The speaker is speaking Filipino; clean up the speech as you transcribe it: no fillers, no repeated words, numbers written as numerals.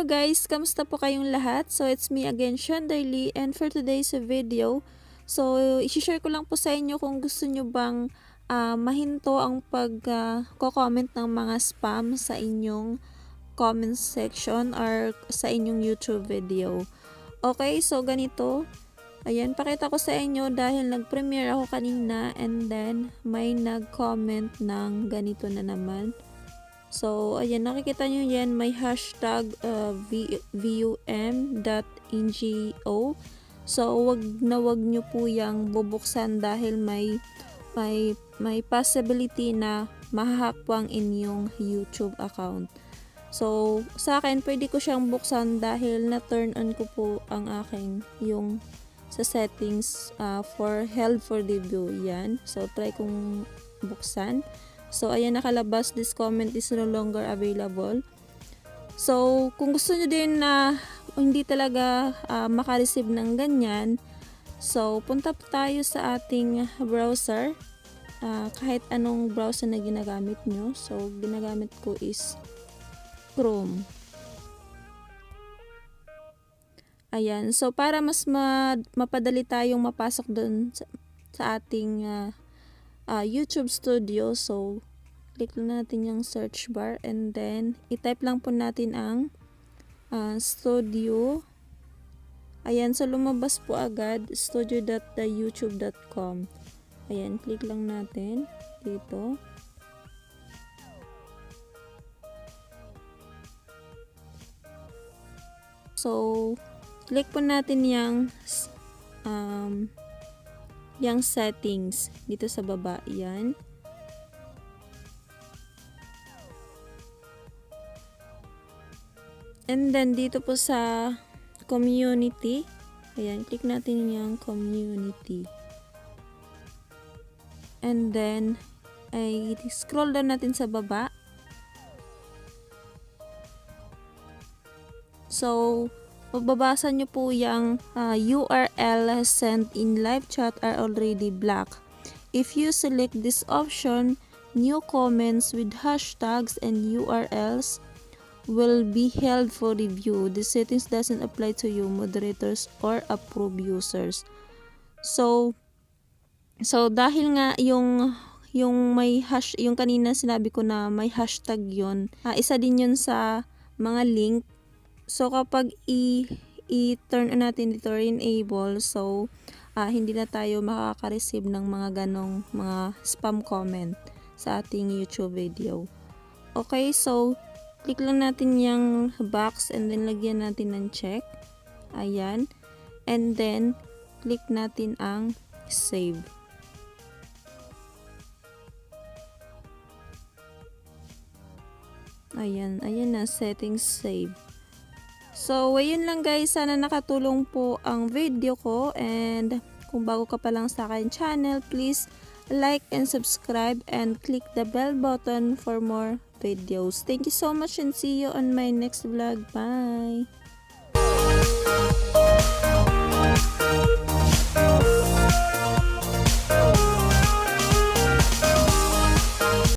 guys, kamusta po kayong lahat? So it's me again, Shandarly, and for today's video, so i-share ko lang po sa inyo kung gusto nyo bang mahinto ang pag-comment ng mga spam sa inyong comment section or sa inyong YouTube video. Okay, so ganito. Ayan, pakita ko sa inyo dahil nag-premiere ako kanina and then may nag-comment ng ganito na naman. So, ayan, nakikita nyo yan, may hashtag VUM.NGO. So, wag nyo po yung bubuksan dahil may possibility na mahahack po ang inyong YouTube account. So, sa akin, pwede ko siyang buksan dahil na-turn on ko po ang aking yung sa settings for held for review. Yan. So, try kong buksan. So, ayan, nakalabas, this comment is no longer available. So, kung gusto nyo din na hindi talaga makareceive ng ganyan, so, punta po tayo sa ating browser. Kahit anong browser na ginagamit nyo. So, ginagamit ko is Chrome. Ayan. So, para mas mapadali tayong mapasok doon sa ating YouTube Studio. So, click lang natin yung search bar and then i-type lang po natin ang studio. Ayan, so lumabas po agad studio.youtube.com. Ayan, click lang natin dito. So, click po natin yung settings dito sa baba. Yan. And then dito po sa community, ayan, click natin yung community. And then ay scroll down natin sa baba. So, magbabasa nyo po yung URL sent in live chat are already black. If you select this option, new comments with hashtags and URLs will be held for review. The settings doesn't apply to you, moderators, or approved users. So dahil nga yung may hash, yung kanina sinabi ko na may hashtag yun, isa din yun sa mga link. So, kapag i-turn on natin dito or enable, so, hindi na tayo makaka-receive ng mga ganong mga spam comment sa ating YouTube video. Okay, so, click lang natin yung box and then lagyan natin ng check. Ayan. And then, click natin ang save. Ayan, ayan na, settings save. So, ayun lang guys. Sana nakatulong po ang video ko. And kung bago ka pa lang sa akin channel, please like and subscribe and click the bell button for more videos. Thank you so much and see you on my next vlog. Bye!